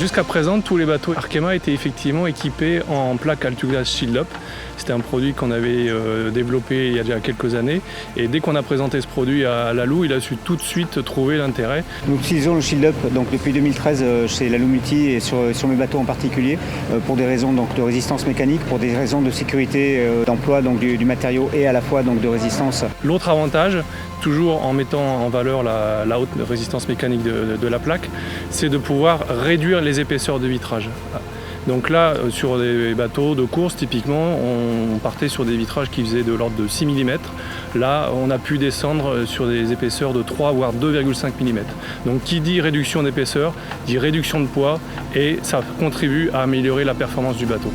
Jusqu'à présent, tous les bateaux Arkema étaient effectivement équipés en plaque Altuglass Shield Up. C'était un produit qu'on avait développé il y a déjà quelques années. Et dès qu'on a présenté ce produit à Lalou, il a su tout de suite trouver l'intérêt. Nous utilisons le Shield Up donc, depuis 2013 chez Lalou Multi et sur mes bateaux en particulier pour des raisons donc, de résistance mécanique, pour des raisons de sécurité d'emploi donc, du matériau et à la fois donc, de résistance. L'autre avantage, toujours en mettant en valeur la haute résistance mécanique de la plaque, c'est de pouvoir réduire les épaisseurs de vitrage. Donc là, sur des bateaux de course, typiquement, on partait sur des vitrages qui faisaient de l'ordre de 6 mm. Là, on a pu descendre sur des épaisseurs de 3 voire 2,5 mm. Donc qui dit réduction d'épaisseur, dit réduction de poids et ça contribue à améliorer la performance du bateau.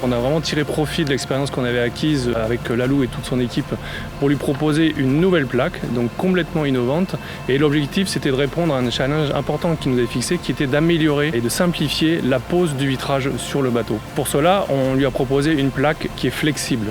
On a vraiment tiré profit de l'expérience qu'on avait acquise avec Lalou et toute son équipe pour lui proposer une nouvelle plaque, donc complètement innovante. Et l'objectif, c'était de répondre à un challenge important qui nous avait fixé, qui était d'améliorer et de simplifier la pose du vitrage sur le bateau. Pour cela, on lui a proposé une plaque qui est flexible.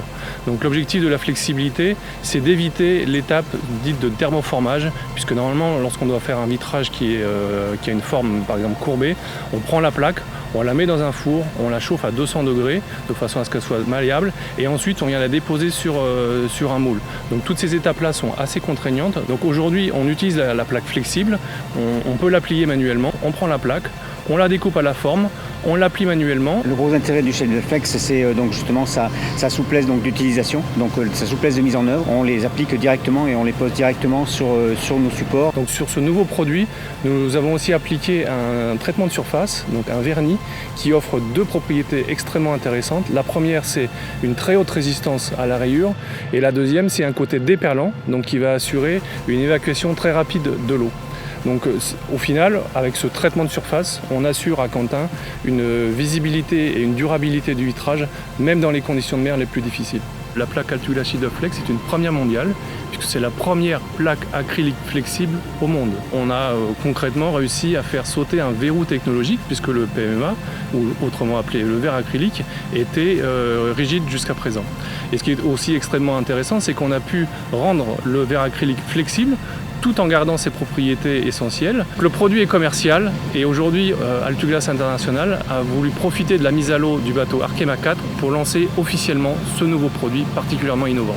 Donc l'objectif de la flexibilité, c'est d'éviter l'étape dite de thermoformage, puisque normalement, lorsqu'on doit faire un vitrage qui a une forme, par exemple, courbée, on prend la plaque, on la met dans un four, on la chauffe à 200 degrés de façon à ce qu'elle soit malléable et ensuite on vient la déposer sur un moule. Donc toutes ces étapes-là sont assez contraignantes. Donc aujourd'hui on utilise la plaque flexible, on peut la plier manuellement, on prend la plaque, on la découpe à la forme, on la plie manuellement. Le gros intérêt du Shield Flex, c'est donc justement sa souplesse d'utilisation, donc sa souplesse de mise en œuvre. On les applique directement et on les pose directement sur nos supports. Donc sur ce nouveau produit, nous avons aussi appliqué un traitement de surface, donc un vernis, qui offre deux propriétés extrêmement intéressantes. La première, c'est une très haute résistance à la rayure, et la deuxième, c'est un côté déperlant, donc qui va assurer une évacuation très rapide de l'eau. Donc au final, avec ce traitement de surface, on assure à Quentin une visibilité et une durabilité du vitrage, même dans les conditions de mer les plus difficiles. La plaque Altuglass Shield Up Flex est une première mondiale, puisque c'est la première plaque acrylique flexible au monde. On a concrètement réussi à faire sauter un verrou technologique, puisque le PMMA, ou autrement appelé le verre acrylique, était rigide jusqu'à présent. Et ce qui est aussi extrêmement intéressant, c'est qu'on a pu rendre le verre acrylique flexible, tout en gardant ses propriétés essentielles. Le produit est commercial et aujourd'hui Altuglass International a voulu profiter de la mise à l'eau du bateau Arkema 4 pour lancer officiellement ce nouveau produit particulièrement innovant.